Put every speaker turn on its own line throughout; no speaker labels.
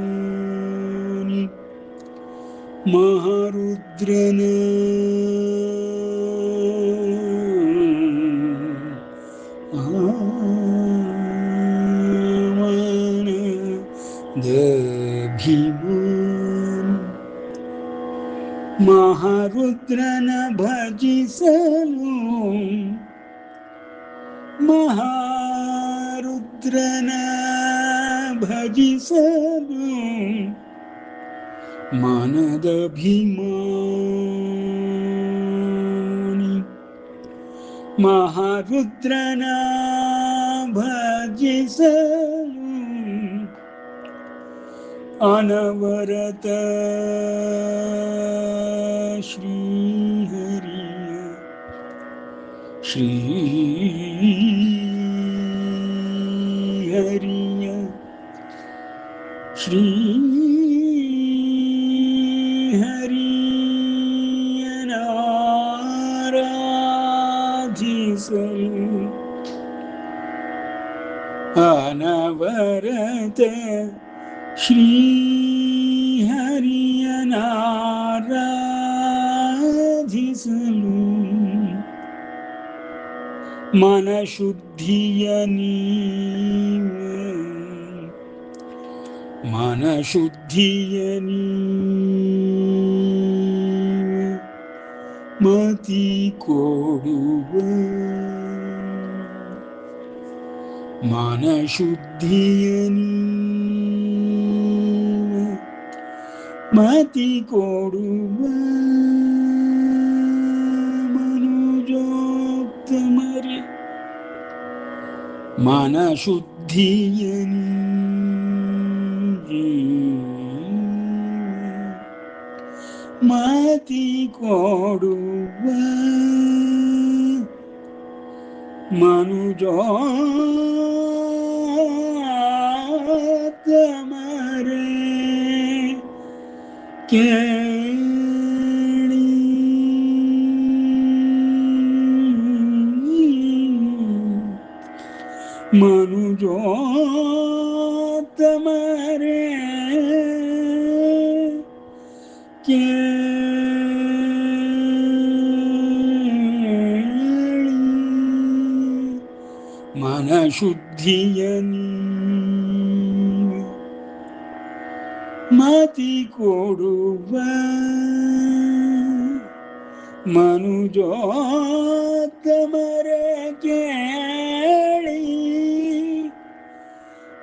ಮನದಭಿಮಾನಿ ಮಹಾರುದ್ರನ ಮಹಾರುದ್ರನ ಭಜಿಸಲು ಮಹಾರುದ್ರನ ಭಜಿಸಲು ಮನದಭಿಮಾನಿ ಮಹಾರುದ್ರನ ಭಜಿಸಲು ಅನವರತ ಶ್ರೀಹರಿಯ ಶ್ರೀಹರಿಯ ಶ್ರೀಹರಿಯನಾರಾಧಿಸಲು ಅನವರತ ಶ್ರೀಹರಿಯನಾರಾಧಿಸಲು ಮನಶುದ್ಧಿಯ ನೀವೆ ಮನಶುದ್ಧಿಯ ನೀವೆ ಮತಿ ಕೊಡುವ ಮನಶುದ್ಧಿಯ ನೀವೆ ಮತಿ ಕೊಡುವ ಮನುಜೋತ್ತಮರೇ ಮನಶುದ್ಧಿಯ ಮತಿ ಕೊಡುವ ಮನುಜೋತ್ತಮರೇ ಕೇಳಿ ಮನುಜೋತ್ತಮರೇ ಕೇಳಿ ಮನಶುದ್ಧಿಯ ನೀವೆ ಮತಿ ಕೊಡುವ ಮನುಜೋತ್ತಮರೇ ಕೇಳಿ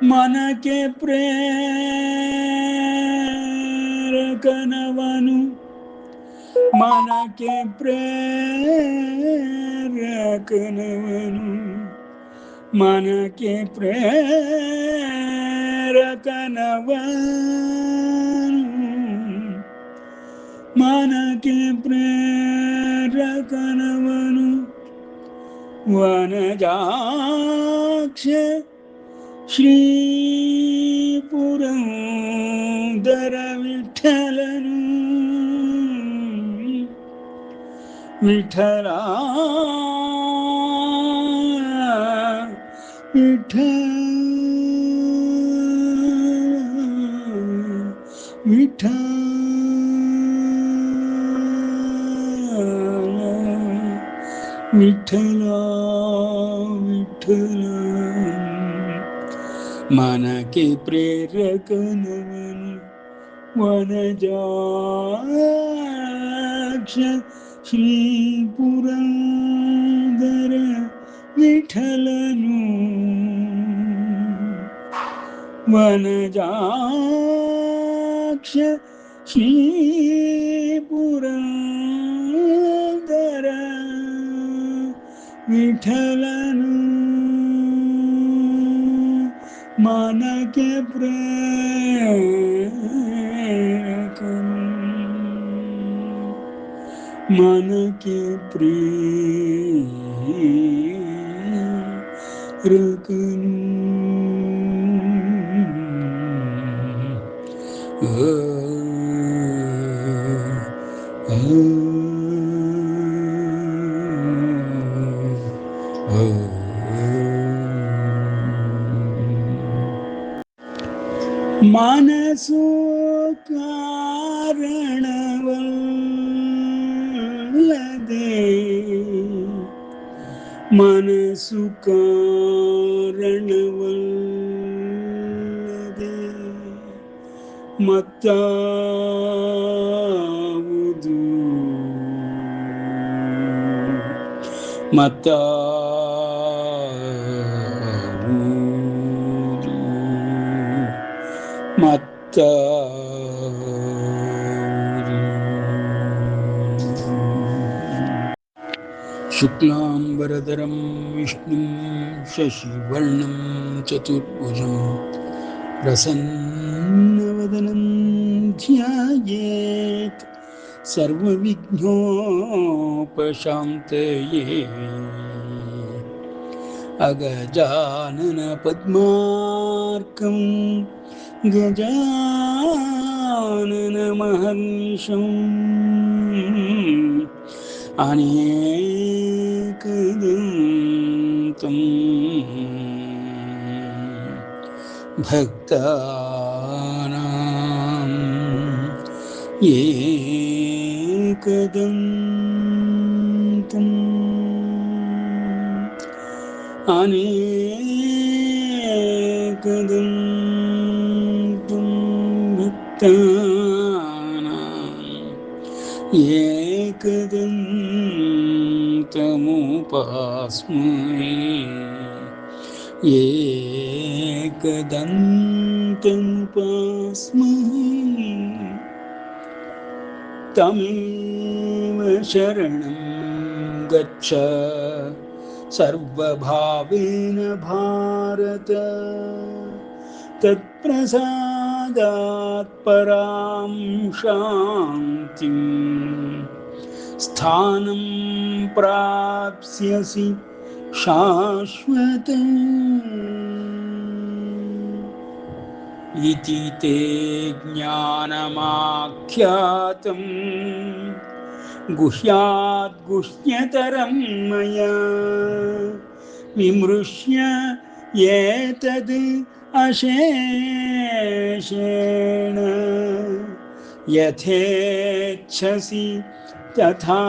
ಮನಕ್ಕೆ ಪ್ರೇರಕನವನು ಮನಕ್ಕೆ ಪ್ರೇರಕನವನು ಮನಕ್ಕೆ ಪ್ರೇರಕನವನು ಮನಕ್ಕೆ ಪ್ರೇರಕನವನು ವನಜಾಕ್ಷ ಶ್ರೀ ಪುರಂದರ ವಿಠಲನು ವಿಠಲ ವಿಠಲ ವಿಠಲ ವಿಠಲ ಮನಕ್ಕೆ ಪ್ರೇರಕನವನು ವನಜಾಕ್ಷ ಶ್ರೀ ಪುರಂದರ ವಿಠಲನು ವನಜಾಕ್ಷ ಶ್ರೀ ಪುರಂದರ ವಿಠಲನು ಮನಕ್ಕೆ ಪ್ರೇರಕನು ಮನಕ್ಕೆ ಪ್ರೇರಕನು ಮನಸ್ಸು ಕಾರಣವಲ್ಲದೆ ಮನಸ್ಸು ಕಾರಣವಲ್ಲದೆ ಮತ್ತಾವುದು ಶುಕ್ಲಾಂಬರಧರಂ ವಿಷ್ಣುಂ ಶಶಿವರ್ಣಂ ಚತುರ್ಭುಜಂ ಪ್ರಸನ್ನವದನಂ ಧ್ಯಾಯೇತ್ ಸರ್ವವಿಘ್ನೋಪಶಾಂತಯೇ ಅಗಜಾನನ ಪದ್ಮಾರ್ಕಂ ಗಜಾನನ ಮಹರ್ನಿಶಂ ಅನೇಕದಂತಂ ಭಕ್ತಾನಾಂ ಏಕದಂತಂ ಅನೇಕದಂತಂ ಭಕ್ತಾನಾಂ ಏಕದಂತಮುಪಾಸ್ಮಹೇ ಏಕದಂತಮುಪಾಸ್ಮಹೇ ತಮೇವ ಶರಣಂ ಗಚ್ಚ ಸರ್ವಭಾವೇನ ಭಾರತ ತತ್ಪ್ರಸಾದಾತ್ ಪರಾಂ ಶಾಂತಿಂ ಸ್ಥಾನಂ ಪ್ರಾಪ್ಸ್ಯಸಿ ಶಾಶ್ವತಂ ಇತಿ ತೇ ಜ್ಞಾನಮಾಖ್ಯಾತಂ ಗುಹ್ಯಾದ್ ಗುಹ್ಯತರಂ ಮಯಾ ವಿಮೃಶ್ಯ ಏತದ್ ಅಶೇಷೇಣ ಯಥೇಚ್ಛಸಿ ತಥಾ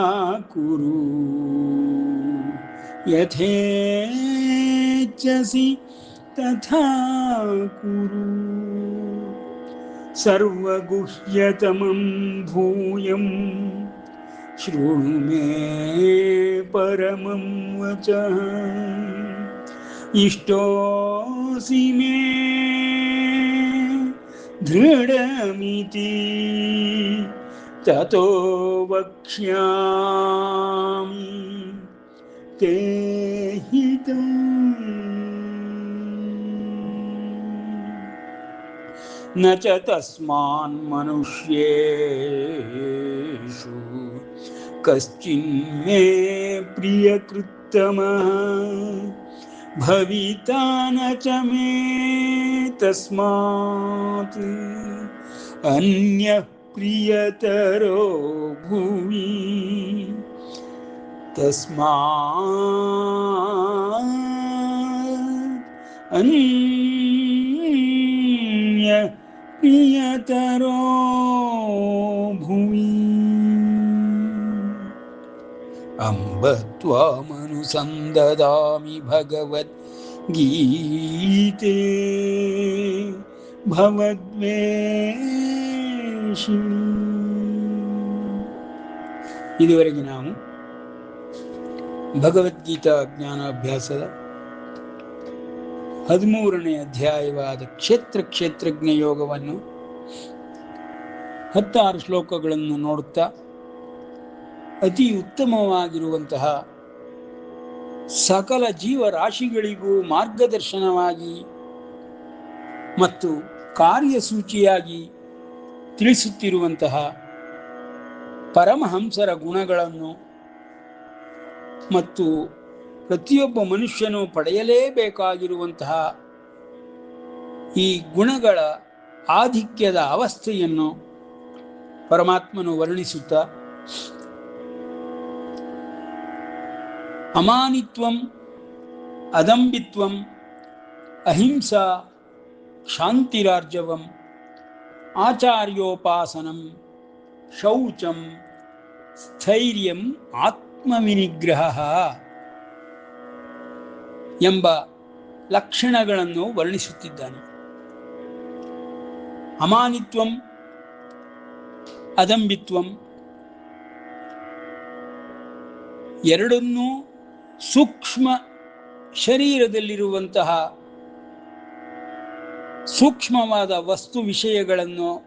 ಕುರು ಯಥೇಚ್ಛಸಿ ತಥಾ ಕುರು ಸರ್ವಗುಹ್ಯತಮಂ ಭೂಯಂ ಶೃಣು ಮೇ ಪರಮಂ ವಚಃ ಇಷ್ಟೋಸಿ ಮೇ ದೃಢಮಿತಿ ತತೋ ವಕ್ಷ್ಯಾಮಿ ತೇ ಹಿತಂ ನ ಚ ತಸ್ಮಾನ್ ಮನುಷ್ಯೇಷು ಕಶ್ಚಿನ್ಮೇ ಪ್ರಿಯಕೃತ್ತಮಃ ಭವಿತಾ ನ ಚ ಮೇ ತಸ್ಮಾತ್ ಅನ್ಯಃ ಪ್ರಿಯತರೋ ಭುವಿ ತಸ್ಮಾತ್ ಅನ್ಯಃ ಪ್ರಿಯತರೋ ಭುವಿ ಅಂಬ ತ್ವಾಮನುಸಂದದಾಮಿ ಭಗವದ್ಗೀತೆ ಭವದ್ವೇಷಿಣಿ. ಇದುವರೆಗೆ ನಾವು ಭಗವದ್ಗೀತಾ ಜ್ಞಾನಾಭ್ಯಾಸದ 13ನೇ ಅಧ್ಯಾಯವಾದ ಕ್ಷೇತ್ರಜ್ಞ ಯೋಗವನ್ನು 16 ಶ್ಲೋಕಗಳನ್ನು ನೋಡುತ್ತಾ ಅತಿ ಉತ್ತಮವಾಗಿರುವಂತಹ ಸಕಲ ಜೀವರಾಶಿಗಳಿಗೂ ಮಾರ್ಗದರ್ಶನವಾಗಿ ಮತ್ತು ಕಾರ್ಯಸೂಚಿಯಾಗಿ ತಿಳಿಸುತ್ತಿರುವಂತಹ ಪರಮಹಂಸರ ಗುಣಗಳನ್ನು ಮತ್ತು ಪ್ರತಿಯೊಬ್ಬ ಮನುಷ್ಯನು ಪಡೆಯಲೇಬೇಕಾಗಿರುವಂತಹ ಈ ಗುಣಗಳ ಆಧಿಕ್ಯದ ಅವಸ್ಥೆಯನ್ನು ಪರಮಾತ್ಮನು ವರ್ಣಿಸುತ್ತಾ ಅಮಾನಿತ್ವಂ ಅದಂಬಿತ್ವಂ ಅಹಿಂಸಾ ಶಾಂತಿರಾರ್ಜವಂ ಆಚಾರ್ಯೋಪಾಸನಂ ಶೌಚಂ ಸ್ಥೈರ್ಯಂ ಆತ್ಮವಿನಿಗ್ರಹ ಎಂಬ ಲಕ್ಷಣಗಳನ್ನು ವರ್ಣಿಸುತ್ತಿದ್ದಾನೆ. ಅಮಾನಿತ್ವಂ ಅದಂಬಿತ್ವಂ ಎರಡನ್ನೂ ಸೂಕ್ಷ್ಮ ಶರೀರದಲ್ಲಿರುವಂತಹ ಸೂಕ್ಷ್ಮವಾದ ವಸ್ತು ವಿಷಯಗಳನ್ನು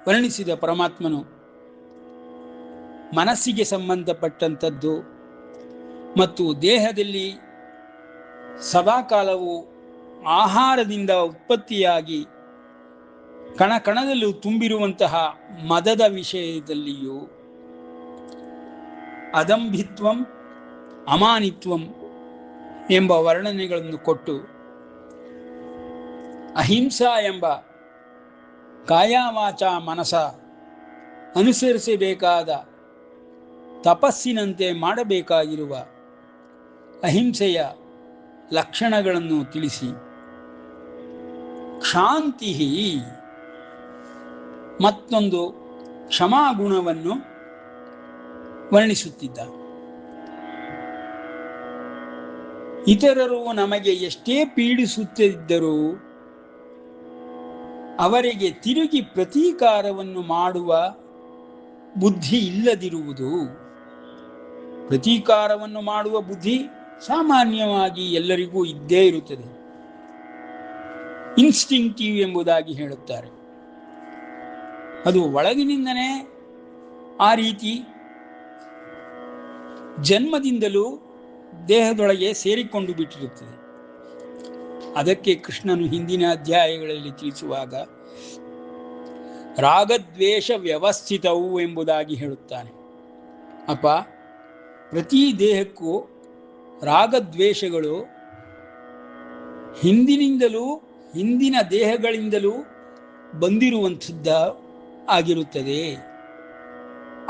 ವರ್ಣಿಸಿದ ಪರಮಾತ್ಮನು ಮನಸ್ಸಿಗೆ ಸಂಬಂಧಪಟ್ಟಂಥದ್ದು ಮತ್ತು ದೇಹದಲ್ಲಿ ಸದಾಕಾಲವು ಆಹಾರದಿಂದ ಉತ್ಪತ್ತಿಯಾಗಿ ಕಣಕಣದಲ್ಲೂ ತುಂಬಿರುವಂತಹ ಮದದ ವಿಷಯದಲ್ಲಿಯೂ ಅದಂಭಿತ್ವಂ ಅಮಾನಿತ್ವಂ ಎಂಬ ವರ್ಣನೆಗಳನ್ನು ಕೊಟ್ಟು ಅಹಿಂಸಾ ಎಂಬ ಕಾಯವಾಚ ಮನಸ ಅನುಸರಿಸಬೇಕಾದ ತಪಸ್ಸಿನಂತೆ ಮಾಡಬೇಕಾಗಿರುವ ಅಹಿಂಸೆಯ ಲಕ್ಷಣಗಳನ್ನು ತಿಳಿಸಿ ಕ್ಷಾಂತಿ ಮತ್ತೊಂದು ಕ್ಷಮಾಗುಣವನ್ನು ವರ್ಣಿಸುತ್ತಿದ್ದ. ಇತರರು ನಮಗೆ ಎಷ್ಟೇ ಪೀಡಿಸುತ್ತಿದ್ದರೂ ಅವರಿಗೆ ತಿರುಗಿ ಪ್ರತೀಕಾರವನ್ನು ಮಾಡುವ ಬುದ್ಧಿ ಇಲ್ಲದಿರುವುದು. ಪ್ರತೀಕಾರವನ್ನು ಮಾಡುವ ಬುದ್ಧಿ ಸಾಮಾನ್ಯವಾಗಿ ಎಲ್ಲರಿಗೂ ಇದ್ದೇ ಇರುತ್ತದೆ. ಇನ್ಸ್ಟಿಂಕ್ಟಿವ್ ಎಂಬುದಾಗಿ ಹೇಳುತ್ತಾರೆ. ಅದು ಒಳಗಿನಿಂದನೇ ಆ ರೀತಿ ಜನ್ಮದಿಂದಲೂ ದೇಹದೊಳಗೆ ಸೇರಿಕೊಂಡು ಬಿಟ್ಟಿರುತ್ತದೆ. ಅದಕ್ಕೆ ಕೃಷ್ಣನು ಹಿಂದಿನ ಅಧ್ಯಾಯಗಳಲ್ಲಿ ತಿಳಿಸುವಾಗ ರಾಗದ್ವೇಷ ವ್ಯವಸ್ಥಿತವು ಎಂಬುದಾಗಿ ಹೇಳುತ್ತಾನೆ. ಅಪ್ಪ, ಪ್ರತಿ ದೇಹಕ್ಕೂ ರಾಗದ್ವೇಷಗಳು ಹಿಂದಿನ ದೇಹಗಳಿಂದಲೂ ಬಂದಿರುವಂಥದ್ದ ಆಗಿರುತ್ತದೆ.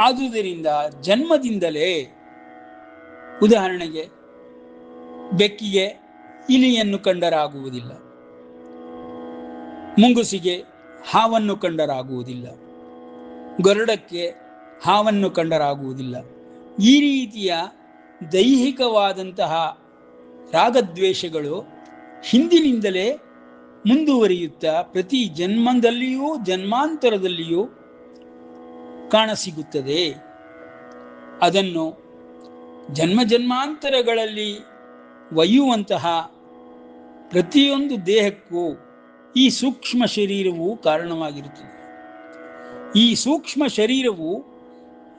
ಆದುದರಿಂದ ಜನ್ಮದಿಂದಲೇ, ಉದಾಹರಣೆಗೆ ಬೆಕ್ಕಿಗೆ ಇಲಿಯನ್ನು ಕಂಡರಾಗುವುದಿಲ್ಲ, ಮುಂಗುಸಿಗೆ ಹಾವನ್ನು ಕಂಡರಾಗುವುದಿಲ್ಲ, ಗರುಡಕ್ಕೆ ಹಾವನ್ನು ಕಂಡರಾಗುವುದಿಲ್ಲ. ಈ ರೀತಿಯ ದೈಹಿಕವಾದಂತಹ ರಾಗದ್ವೇಷಗಳು ಹಿಂದಿನಿಂದಲೇ ಮುಂದುವರಿಯುತ್ತಾ ಪ್ರತಿ ಜನ್ಮದಲ್ಲಿಯೂ ಜನ್ಮಾಂತರದಲ್ಲಿಯೂ ಕಾಣಸಿಗುತ್ತದೆ. ಅದನ್ನು ಜನ್ಮಾಂತರಗಳಲ್ಲಿ ಒಯ್ಯುವಂತಹ ಪ್ರತಿಯೊಂದು ದೇಹಕ್ಕೂ ಈ ಸೂಕ್ಷ್ಮ ಶರೀರವು ಕಾರಣವಾಗಿರುತ್ತದೆ. ಈ ಸೂಕ್ಷ್ಮ ಶರೀರವು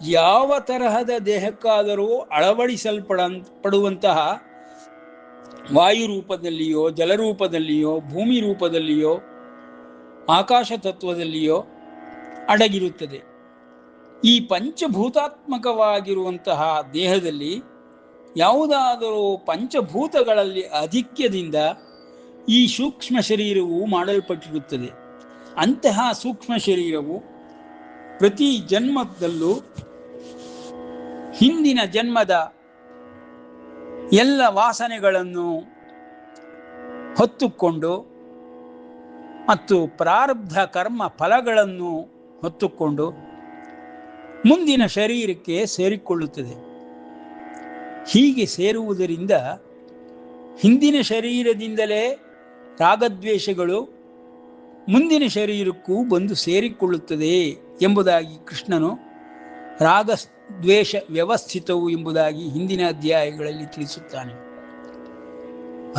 ಯಾವ ತರಹದ ದೇಹಕ್ಕಾದರೂ ಅಳವಡಿಸಲ್ಪಡುವಂತಹ ವಾಯು ರೂಪದಲ್ಲಿಯೋ, ಜಲರೂಪದಲ್ಲಿಯೋ, ಭೂಮಿ ರೂಪದಲ್ಲಿಯೋ, ಆಕಾಶ ತತ್ವದಲ್ಲಿಯೋ ಅಡಗಿರುತ್ತದೆ. ಈ ಪಂಚಭೂತಾತ್ಮಕವಾಗಿರುವಂತಹ ದೇಹದಲ್ಲಿ ಯಾವುದಾದರೂ ಪಂಚಭೂತಗಳಲ್ಲಿ ಅಧಿಕ್ಯದಿಂದ ಈ ಸೂಕ್ಷ್ಮ ಶರೀರವು ಮಾಡಲ್ಪಟ್ಟಿರುತ್ತದೆ. ಅಂತಹ ಸೂಕ್ಷ್ಮ ಶರೀರವು ಪ್ರತಿ ಜನ್ಮದಲ್ಲೂ ಹಿಂದಿನ ಜನ್ಮದ ಎಲ್ಲ ವಾಸನೆಗಳನ್ನು ಹೊತ್ತುಕೊಂಡು ಮತ್ತು ಪ್ರಾರಬ್ಧ ಕರ್ಮ ಫಲಗಳನ್ನು ಹೊತ್ತುಕೊಂಡು ಮುಂದಿನ ಶರೀರಕ್ಕೆ ಸೇರಿಕೊಳ್ಳುತ್ತದೆ. ಹೀಗೆ ಸೇರುವುದರಿಂದ ಹಿಂದಿನ ಶರೀರದಿಂದಲೇ ರಾಗದ್ವೇಷಗಳು ಮುಂದಿನ ಶರೀರಕ್ಕೂ ಬಂದು ಸೇರಿಕೊಳ್ಳುತ್ತದೆ ಎಂಬುದಾಗಿ ಕೃಷ್ಣನು ರಾಗದ್ವೇಷ ವ್ಯವಸ್ಥಿತವು ಎಂಬುದಾಗಿ ಹಿಂದಿನ ಅಧ್ಯಾಯಗಳಲ್ಲಿ ತಿಳಿಸುತ್ತಾನೆ.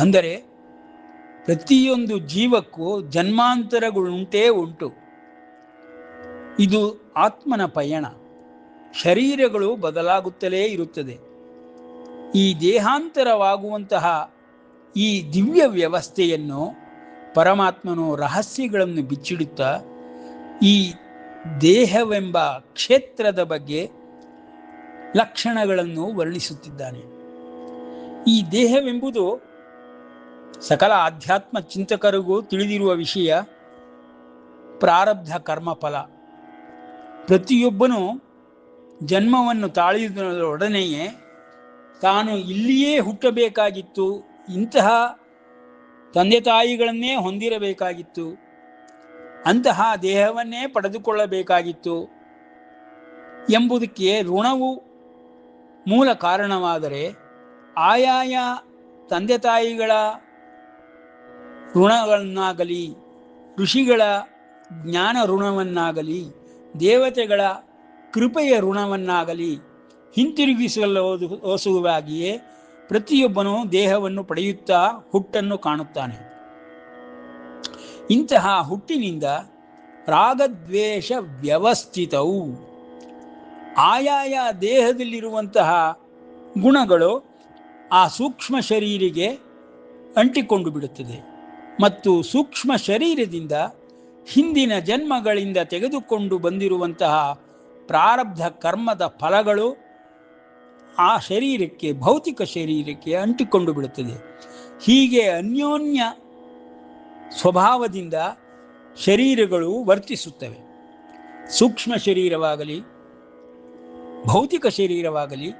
ಅಂದರೆ ಪ್ರತಿಯೊಂದು ಜೀವಕ್ಕೂ ಜನ್ಮಾಂತರಗಳುಂಟೇ ಉಂಟು. ಇದು ಆತ್ಮನ ಪಯಣ. ಶರೀರಗಳು ಬದಲಾಗುತ್ತಲೇ ಇರುತ್ತದೆ. ಈ ದೇಹಾಂತರವಾಗುವಂತಹ ಈ ದಿವ್ಯ ವ್ಯವಸ್ಥೆಯನ್ನು ಪರಮಾತ್ಮನು ರಹಸ್ಯಗಳನ್ನು ಬಿಚ್ಚಿಡುತ್ತಾ ಈ ದೇಹವೆಂಬ ಕ್ಷೇತ್ರದ ಬಗ್ಗೆ ಲಕ್ಷಣಗಳನ್ನು ವರ್ಣಿಸುತ್ತಿದ್ದಾನೆ. ಈ ದೇಹವೆಂಬುದು ಸಕಲ ಆಧ್ಯಾತ್ಮ ಚಿಂತಕರಿಗೂ ತಿಳಿದಿರುವ ವಿಷಯ. ಪ್ರಾರಬ್ಧ ಕರ್ಮಫಲ. ಪ್ರತಿಯೊಬ್ಬನೂ ಜನ್ಮವನ್ನು ತಾಳಿದೊಡನೆಯೇ ತಾನು ಇಲ್ಲಿಯೇ ಹುಟ್ಟಬೇಕಾಗಿತ್ತು, ಇಂತಹ ತಂದೆ ತಾಯಿಗಳನ್ನೇ ಹೊಂದಿರಬೇಕಾಗಿತ್ತು, ಅಂತಹ ದೇಹವನ್ನೇ ಪಡೆದುಕೊಳ್ಳಬೇಕಾಗಿತ್ತು ಎಂಬುದಕ್ಕೆ ಋಣವು ಮೂಲ ಕಾರಣವಾದರೆ, ಆಯಾಯ ತಂದೆ ತಾಯಿಗಳ ಋಣಗಳನ್ನಾಗಲಿ, ಋಷಿಗಳ ಜ್ಞಾನ ಋಣವನ್ನಾಗಲಿ, ದೇವತೆಗಳ ಕೃಪೆಯ ಋಣವನ್ನಾಗಲಿ ಹಿಂತಿರುಗಿಸಲೋಸುವಾಗಿಯೇ ಪ್ರತಿಯೊಬ್ಬನೂ ದೇಹವನ್ನು ಪಡೆಯುತ್ತಾ ಹುಟ್ಟನ್ನು ಕಾಣುತ್ತಾನೆ. ಇಂತಹ ಹುಟ್ಟಿನಿಂದ ರಾಗದ್ವೇಷ ವ್ಯವಸ್ಥಿತವು, ಆಯಾಯ ದೇಹದಲ್ಲಿರುವಂತಹ ಗುಣಗಳು ಆ ಸೂಕ್ಷ್ಮ ಶರೀರಿಗೆ ಅಂಟಿಕೊಂಡು ಬಿಡುತ್ತದೆ ಮತ್ತು ಸೂಕ್ಷ್ಮ ಶರೀರದಿಂದ ಹಿಂದಿನ ಜನ್ಮಗಳಿಂದ ತೆಗೆದುಕೊಂಡು ಬಂದಿರುವಂತಹ ಪ್ರಾರಬ್ಧ ಕರ್ಮದ ಫಲಗಳು ಆ ಶರೀರಕ್ಕೆ, ಭೌತಿಕ ಶರೀರಕ್ಕೆ ಅಂಟಿಕೊಂಡು ಬಿಡುತ್ತದೆ. ಹೀಗೆ ಅನ್ಯೋನ್ಯ ಸ್ವಭಾವದಿಂದ ಶರೀರಗಳು ವರ್ತಿಸುತ್ತವೆ. ಸೂಕ್ಷ್ಮ ಶರೀರವಾಗಲಿ ಭೌತಿಕ ಶರೀರವಾಗಲಿ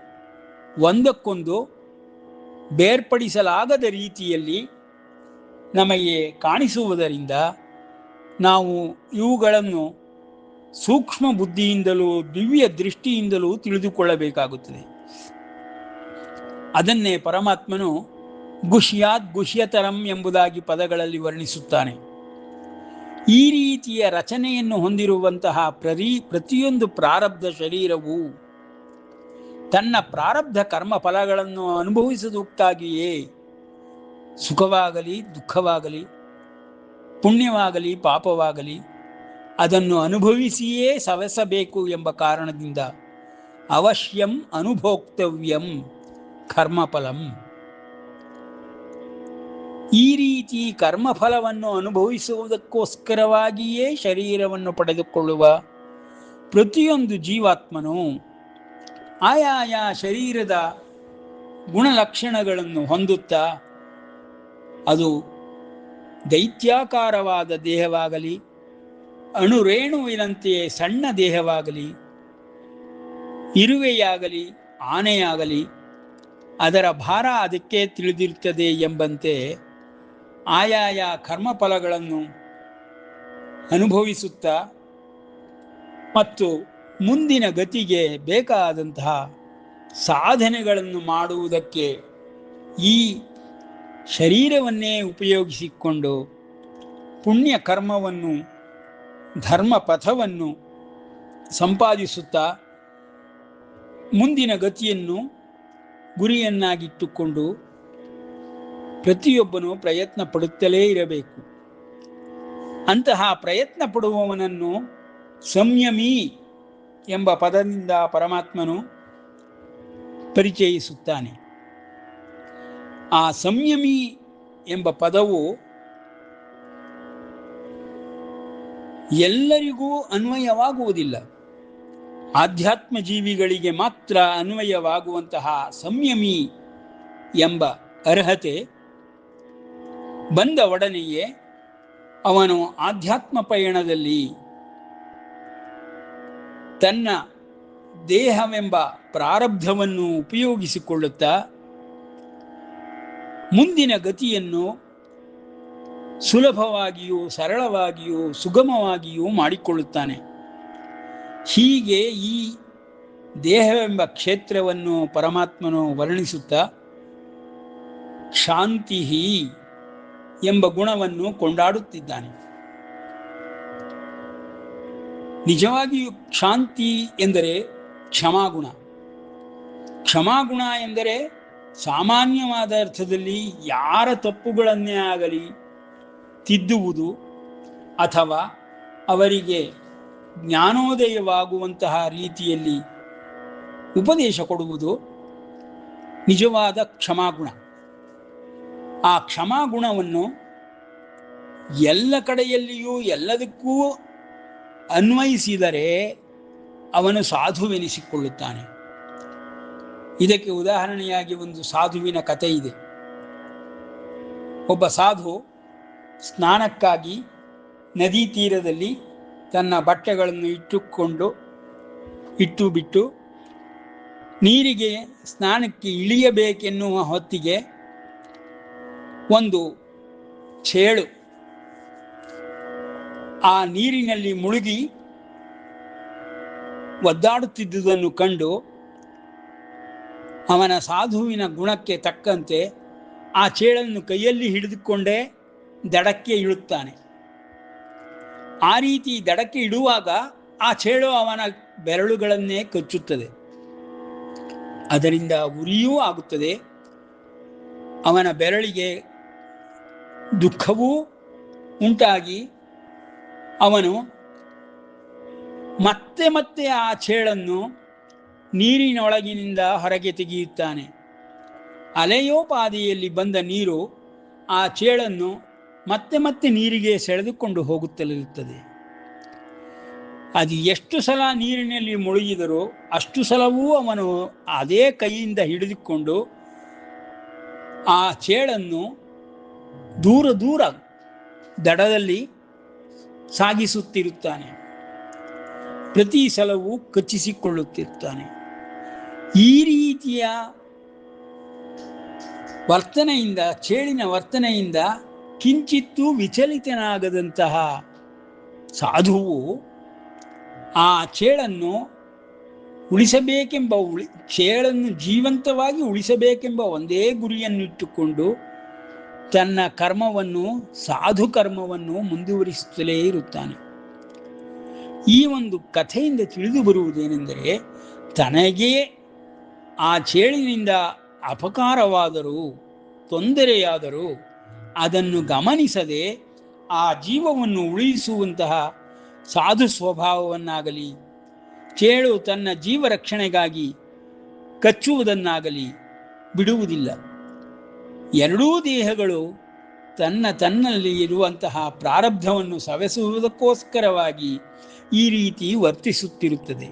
ಒಂದಕ್ಕೊಂದು ಬೇರ್ಪಡಿಸಲಾಗದ ರೀತಿಯಲ್ಲಿ ನಮಗೆ ಕಾಣಿಸುವುದರಿಂದ ನಾವು ಇವುಗಳನ್ನು ಸೂಕ್ಷ್ಮ ಬುದ್ಧಿಯಿಂದಲೂ ದಿವ್ಯ ದೃಷ್ಟಿಯಿಂದಲೂ ತಿಳಿದುಕೊಳ್ಳಬೇಕಾಗುತ್ತದೆ. ಅದನ್ನೇ ಪರಮಾತ್ಮನು ಗುಷ್ಯಾತ್ ಗುಷ್ಯತರಂ ಎಂಬುದಾಗಿ ಪದಗಳಲ್ಲಿ ವರ್ಣಿಸುತ್ತಾನೆ. ಈ ರೀತಿಯ ರಚನೆಯನ್ನು ಹೊಂದಿರುವಂತಹ ಪ್ರತಿಯೊಂದು ಪ್ರಾರಬ್ಧ ಶರೀರವು ತನ್ನ ಪ್ರಾರಬ್ಧ ಕರ್ಮ ಫಲಗಳನ್ನು ಅನುಭವಿಸುವುದಕ್ಕಾಗಿಯೇ ಸುಖವಾಗಲಿ ದುಃಖವಾಗಲಿ, ಪುಣ್ಯವಾಗಲಿ ಪಾಪವಾಗಲಿ ಅದನ್ನು ಅನುಭವಿಸಿಯೇ ಸವೆಸಬೇಕು ಎಂಬ ಕಾರಣದಿಂದ ಅವಶ್ಯಂ ಅನುಭೋಕ್ತವ್ಯಂ ಕರ್ಮಫಲಂ. ಈ ರೀತಿ ಕರ್ಮಫಲವನ್ನು ಅನುಭವಿಸುವುದಕ್ಕೋಸ್ಕರವಾಗಿಯೇ ಶರೀರವನ್ನು ಪಡೆದುಕೊಳ್ಳುವ ಪ್ರತಿಯೊಂದು ಜೀವಾತ್ಮನು ಆಯಾಯ ಶರೀರದ ಗುಣಲಕ್ಷಣಗಳನ್ನು ಹೊಂದುತ್ತಾ, ಅದು ದೈತ್ಯಾಕಾರವಾದ ದೇಹವಾಗಲಿ, ಅಣುರೇಣುವಿನಂತೆಯೇ ಸಣ್ಣ ದೇಹವಾಗಲಿ, ಇರುವೆಯಾಗಲಿ, ಆನೆಯಾಗಲಿ, ಅದರ ಭಾರ ಅದಕ್ಕೆ ತಿಳಿದಿರುತ್ತದೆ ಎಂಬಂತೆ ಆಯಾಯ ಕರ್ಮಫಲಗಳನ್ನು ಅನುಭವಿಸುತ್ತಾ ಮತ್ತು ಮುಂದಿನ ಗತಿಗೆ ಬೇಕಾದಂತಹ ಸಾಧನೆಗಳನ್ನು ಮಾಡುವುದಕ್ಕೆ ಈ ಶರೀರವನ್ನೇ ಉಪಯೋಗಿಸಿಕೊಂಡು ಪುಣ್ಯ ಕರ್ಮವನ್ನು, ಧರ್ಮ ಪಥವನ್ನು ಸಂಪಾದಿಸುತ್ತಾ ಮುಂದಿನ ಗತಿಯನ್ನು ಗುರಿಯನ್ನಾಗಿಟ್ಟುಕೊಂಡು ಪ್ರತಿಯೊಬ್ಬನೂ ಪ್ರಯತ್ನ ಪಡುತ್ತಲೇ ಇರಬೇಕು. ಅಂತಹ ಪ್ರಯತ್ನ ಪಡುವವನನ್ನು ಸಂಯಮಿ ಎಂಬ ಪದದಿಂದ ಪರಮಾತ್ಮನು ಪರಿಚಯಿಸುತ್ತಾನೆ. ಆ ಸಂಯಮಿ ಎಂಬ ಪದವು ಎಲ್ಲರಿಗೂ ಅನ್ವಯವಾಗುವುದಿಲ್ಲ. ಆಧ್ಯಾತ್ಮ ಜೀವಿಗಳಿಗೆ ಮಾತ್ರ ಅನ್ವಯವಾಗುವಂತಹ ಸಂಯಮಿ ಎಂಬ ಅರ್ಹತೆ ಬಂದ ಒಡನೆಯೇ ಅವನು ಆಧ್ಯಾತ್ಮ ಪಯಣದಲ್ಲಿ ತನ್ನ ದೇಹವೆಂಬ ಪ್ರಾರಬ್ಧವನ್ನು ಉಪಯೋಗಿಸಿಕೊಳ್ಳುತ್ತಾ ಮುಂದಿನ ಗತಿಯನ್ನು ಸುಲಭವಾಗಿಯೂ ಸರಳವಾಗಿಯೂ ಸುಗಮವಾಗಿಯೂ ಮಾಡಿಕೊಳ್ಳುತ್ತಾನೆ. ಹೀಗೆ ಈ ದೇಹವೆಂಬ ಕ್ಷೇತ್ರವನ್ನು ಪರಮಾತ್ಮನು ವರ್ಣಿಸುತ್ತಾ ಶಾಂತಿ ಎಂಬ ಗುಣವನ್ನು ಕೊಂಡಾಡುತ್ತಿದ್ದಾನೆ. ನಿಜವಾಗಿಯೂ ಶಾಂತಿ ಎಂದರೆ ಕ್ಷಮಾಗುಣ. ಕ್ಷಮಾಗುಣ ಎಂದರೆ ಸಾಮಾನ್ಯವಾದ ಅರ್ಥದಲ್ಲಿ ಯಾರ ತಪ್ಪುಗಳನ್ನೇ ಆಗಲಿ ತಿದ್ದುವುದು ಅಥವಾ ಅವರಿಗೆ ಜ್ಞಾನೋದಯವಾಗುವಂತಹ ರೀತಿಯಲ್ಲಿ ಉಪದೇಶ ಕೊಡುವುದು ನಿಜವಾದ ಕ್ಷಮಾಗುಣ. ಆ ಕ್ಷಮಾಗುಣವನ್ನು ಎಲ್ಲ ಕಡೆಯಲ್ಲಿಯೂ ಎಲ್ಲದಕ್ಕೂ ಅನ್ವಯಿಸಿದರೆ ಅವನು ಸಾಧುವೆನಿಸಿಕೊಳ್ಳುತ್ತಾನೆ. ಇದಕ್ಕೆ ಉದಾಹರಣೆಯಾಗಿ ಒಂದು ಸಾಧುವಿನ ಕಥೆ ಇದೆ. ಒಬ್ಬ ಸಾಧು ಸ್ನಾನಕ್ಕಾಗಿ ನದಿ ತೀರದಲ್ಲಿ ತನ್ನ ಬಟ್ಟೆಗಳನ್ನು ಇಟ್ಟು ಬಿಟ್ಟು ನೀರಿಗೆ ಸ್ನಾನಕ್ಕೆ ಇಳಿಯಬೇಕೆನ್ನುವ ಹೊತ್ತಿಗೆ ಒಂದು ಚೇಳು ಆ ನೀರಿನಲ್ಲಿ ಮುಳುಗಿ ಒದ್ದಾಡುತ್ತಿದ್ದುದನ್ನು ಕಂಡು ಅವನ ಸಾಧುವಿನ ಗುಣಕ್ಕೆ ತಕ್ಕಂತೆ ಆ ಚೇಳನ್ನು ಕೈಯಲ್ಲಿ ಹಿಡಿದುಕೊಂಡೇ ದಡಕ್ಕೆ ಇಳುತ್ತಾನೆ. ಆ ರೀತಿ ದಡಕ್ಕೆ ಇಡುವಾಗ ಆ ಚೇಳು ಅವನ ಬೆರಳುಗಳನ್ನೇ ಕಚ್ಚುತ್ತದೆ. ಅದರಿಂದ ಉರಿಯೂ ಆಗುತ್ತದೆ. ಅವನ ಬೆರಳಿಗೆ ದುಃಖವೂ ಉಂಟಾಗಿ ಅವನು ಮತ್ತೆ ಮತ್ತೆ ಆ ಚೇಳನ್ನು ನೀರಿನೊಳಗಿನಿಂದ ಹೊರಗೆ ತೆಗೆಯುತ್ತಾನೆ. ಅಲೆಯೋಪಾದಿಯಲ್ಲಿ ಬಂದ ನೀರು ಆ ಚೇಳನ್ನು ಮತ್ತೆ ಮತ್ತೆ ನೀರಿಗೆ ಸೆಳೆದುಕೊಂಡು ಹೋಗುತ್ತಲಿರುತ್ತದೆ. ಅದು ಎಷ್ಟು ಸಲ ನೀರಿನಲ್ಲಿ ಮುಳುಗಿದರೋ ಅಷ್ಟು ಸಲವೂ ಅವನು ಅದೇ ಕೈಯಿಂದ ಹಿಡಿದುಕೊಂಡು ಆ ಚೇಳನ್ನು ದೂರ ದಡದಲ್ಲಿ ಸಾಗಿಸುತ್ತಿರುತ್ತಾನೆ. ಪ್ರತಿ ಸಲವೂ ಕಚ್ಚಿಸಿಕೊಳ್ಳುತ್ತಿರ್ತಾನೆ. ಈ ರೀತಿಯ ವರ್ತನೆಯಿಂದ, ಚೇಳಿನ ವರ್ತನೆಯಿಂದ ಕಿಂಚಿತ್ತೂ ವಿಚಲಿತನಾಗದಂತಹ ಸಾಧುವು ಆ ಚೇಳನ್ನು ಚೇಳನ್ನು ಜೀವಂತವಾಗಿ ಉಳಿಸಬೇಕೆಂಬ ಒಂದೇ ಗುರಿಯನ್ನಿಟ್ಟುಕೊಂಡು ತನ್ನ ಕರ್ಮವನ್ನು, ಸಾಧು ಕರ್ಮವನ್ನು ಮುಂದುವರಿಸುತ್ತಲೇ ಇರುತ್ತಾನೆ. ಈ ಒಂದು ಕಥೆಯಿಂದ ತಿಳಿದು ಬರುವುದೇನೆಂದರೆ, ತನಗೇ ಆ ಚೇಳಿನಿಂದ ಅಪಕಾರವಾದರೂ, ತೊಂದರೆಯಾದರೂ ಅದನ್ನು ಗಮನಿಸದೆ ಆ ಜೀವವನ್ನು ಉಳಿಸುವಂತಹ ಸಾಧು ಸ್ವಭಾವವನ್ನಾಗಲಿ, ಚೇಳು ತನ್ನ ಜೀವ ರಕ್ಷಣೆಗಾಗಿ ಕಚ್ಚುವುದನ್ನಾಗಲಿ ಬಿಡುವುದಿಲ್ಲ. ಎರಡೂ ದೇಹಗಳು ತನ್ನಲ್ಲಿ ಇರುವಂತಹ ಪ್ರಾರಬ್ಧವನ್ನು ಸವೆಸುವುದಕ್ಕೋಸ್ಕರವಾಗಿ ಈ ರೀತಿ ವರ್ತಿಸುತ್ತಿರುತ್ತದೆ.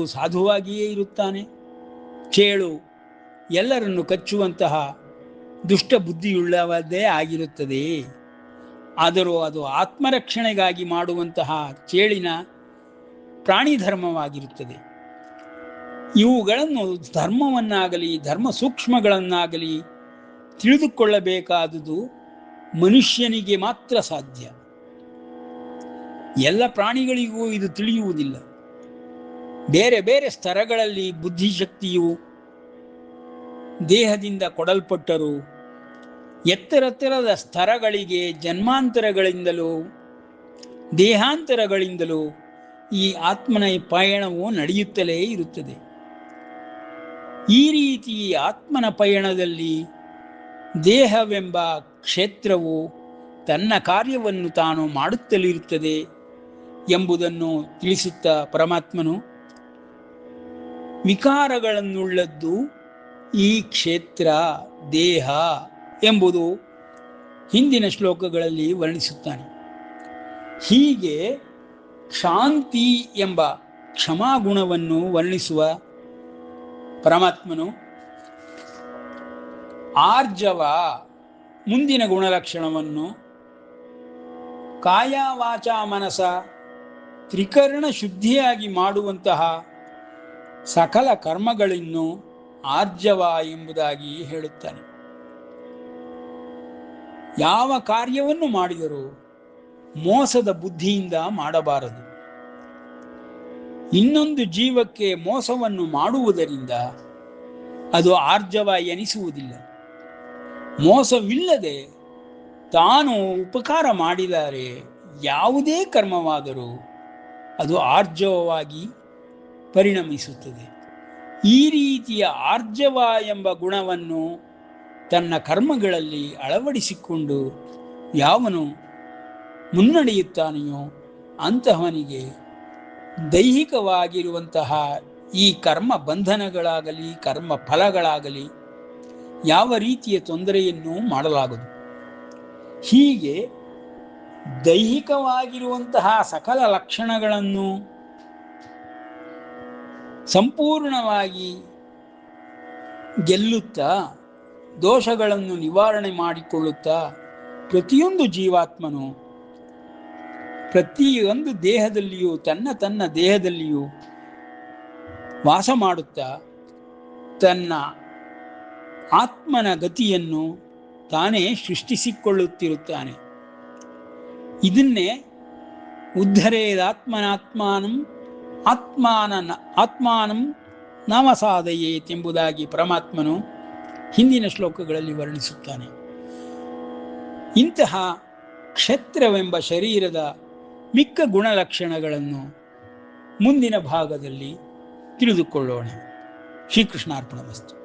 ಸಾಧುವಾಗಿಯೇ ಇರುತ್ತಾನೆ. ಚೇಳು ಎಲ್ಲರನ್ನು ಕಚ್ಚುವಂತಹ ದುಷ್ಟ ಬುದ್ಧಿಯುಳ್ಳವದ್ದೇ ಆಗಿರುತ್ತದೆ. ಆದರೂ ಅದು ಆತ್ಮರಕ್ಷಣೆಗಾಗಿ ಮಾಡುವಂತಹ ಚೇಳಿನ ಪ್ರಾಣಿ ಧರ್ಮವಾಗಿರುತ್ತದೆ. ಇವುಗಳನ್ನು ಧರ್ಮವನ್ನಾಗಲಿ, ಧರ್ಮ ಸೂಕ್ಷ್ಮಗಳನ್ನಾಗಲಿ ತಿಳಿದುಕೊಳ್ಳಬೇಕಾದುದು ಮನುಷ್ಯನಿಗೆ ಮಾತ್ರ ಸಾಧ್ಯ. ಎಲ್ಲ ಪ್ರಾಣಿಗಳಿಗೂ ಇದು ತಿಳಿಯುವುದಿಲ್ಲ. ಬೇರೆ ಬೇರೆ ಸ್ತರಗಳಲ್ಲಿ ಬುದ್ಧಿಶಕ್ತಿಯು ದೇಹದಿಂದ ಕೊಡಲ್ಪಟ್ಟರೂ ಎತ್ತರೆತ್ತರದ ಸ್ತರಗಳಿಗೆ ಜನ್ಮಾಂತರಗಳಿಂದಲೂ ದೇಹಾಂತರಗಳಿಂದಲೂ ಈ ಆತ್ಮನ ಪಯಣವು ನಡೆಯುತ್ತಲೇ ಇರುತ್ತದೆ. ಈ ರೀತಿ ಆತ್ಮನ ಪಯಣದಲ್ಲಿ ದೇಹವೆಂಬ ಕ್ಷೇತ್ರವು ತನ್ನ ಕಾರ್ಯವನ್ನು ತಾನು ಮಾಡುತ್ತಲಿರುತ್ತದೆ ಎಂಬುದನ್ನು ತಿಳಿಸುತ್ತಾ ಪರಮಾತ್ಮನು ವಿಕಾರಗಳನ್ನುಳ್ಳದ್ದು ಈ ಕ್ಷೇತ್ರ, ದೇಹ ಎಂಬುದು ಹಿಂದಿನ ಶ್ಲೋಕಗಳಲ್ಲಿ ವರ್ಣಿಸುತ್ತಾನೆ. ಹೀಗೆ ಶಾಂತಿ ಎಂಬ ಕ್ಷಮಾಗುಣವನ್ನು ವರ್ಣಿಸುವ ಪರಮಾತ್ಮನು ಆರ್ಜವ ಮುಂದಿನ ಗುಣಲಕ್ಷಣವನ್ನು ಕಾಯ ವಾಚ ಮನಸ ತ್ರಿಕರಣ ಶುದ್ಧಿಯಾಗಿ ಮಾಡುವಂತಹ ಸಕಲ ಕರ್ಮಗಳನ್ನು ಆರ್ಜವ ಎಂಬುದಾಗಿ ಹೇಳುತ್ತಾನೆ. ಯಾವ ಕಾರ್ಯವನ್ನು ಮಾಡಿದರೂ ಮೋಸದ ಬುದ್ಧಿಯಿಂದ ಮಾಡಬಾರದು. ಇನ್ನೊಂದು ಜೀವಕ್ಕೆ ಮೋಸವನ್ನು ಮಾಡುವುದರಿಂದ ಅದು ಆರ್ಜವ ಎನಿಸುವುದಿಲ್ಲ. ಮೋಸವಿಲ್ಲದೆ ತಾನು ಉಪಕಾರ ಮಾಡಿದರೆ ಯಾವುದೇ ಕರ್ಮವಾದರೂ ಅದು ಆರ್ಜವವಾಗಿ ಪರಿಣಮಿಸುತ್ತದೆ. ಈ ರೀತಿಯ ಆರ್ಜವ ಎಂಬ ಗುಣವನ್ನು ತನ್ನ ಕರ್ಮಗಳಲ್ಲಿ ಅಳವಡಿಸಿಕೊಂಡು ಯಾವನು ಮುನ್ನಡೆಯುತ್ತಾನೆಯೋ ಅಂತಹವನಿಗೆ ದೈಹಿಕವಾಗಿರುವಂತಹ ಈ ಕರ್ಮ ಬಂಧನಗಳಾಗಲಿ, ಕರ್ಮ ಫಲಗಳಾಗಲಿ ಯಾವ ರೀತಿಯ ತೊಂದರೆಯನ್ನು ಮಾಡಲಾಗದು. ಹೀಗೆ ದೈಹಿಕವಾಗಿರುವಂತಹ ಸಕಲ ಲಕ್ಷಣಗಳನ್ನು ಸಂಪೂರ್ಣವಾಗಿ ಗೆಲ್ಲುತ್ತಾ, ದೋಷಗಳನ್ನು ನಿವಾರಣೆ ಮಾಡಿಕೊಳ್ಳುತ್ತಾ ಪ್ರತಿಯೊಂದು ಜೀವಾತ್ಮನು ಪ್ರತಿಯೊಂದು ದೇಹದಲ್ಲಿಯೂ ತನ್ನ ದೇಹದಲ್ಲಿಯೂ ವಾಸ ಮಾಡುತ್ತಾ ತನ್ನ ಆತ್ಮನ ಗತಿಯನ್ನು ತಾನೇ ಸೃಷ್ಟಿಸಿಕೊಳ್ಳುತ್ತಿರುತ್ತಾನೆ. ಇದನ್ನೇ ಉದ್ಧರೇದಾತ್ಮನಾತ್ಮಾನಂ ಆತ್ಮಾನಂ ನಾಮಸಾಧಯೇತೆಂಬುದಾಗಿ ಪರಮಾತ್ಮನು ಹಿಂದಿನ ಶ್ಲೋಕಗಳಲ್ಲಿ ವರ್ಣಿಸುತ್ತಾನೆ. ಇಂತಹ ಕ್ಷೇತ್ರವೆಂಬ ಶರೀರದ ಮಿಕ್ಕ ಗುಣಲಕ್ಷಣಗಳನ್ನು ಮುಂದಿನ ಭಾಗದಲ್ಲಿ ತಿಳಿದುಕೊಳ್ಳೋಣ. ಶ್ರೀಕೃಷ್ಣಾರ್ಪಣಮಸ್ತು.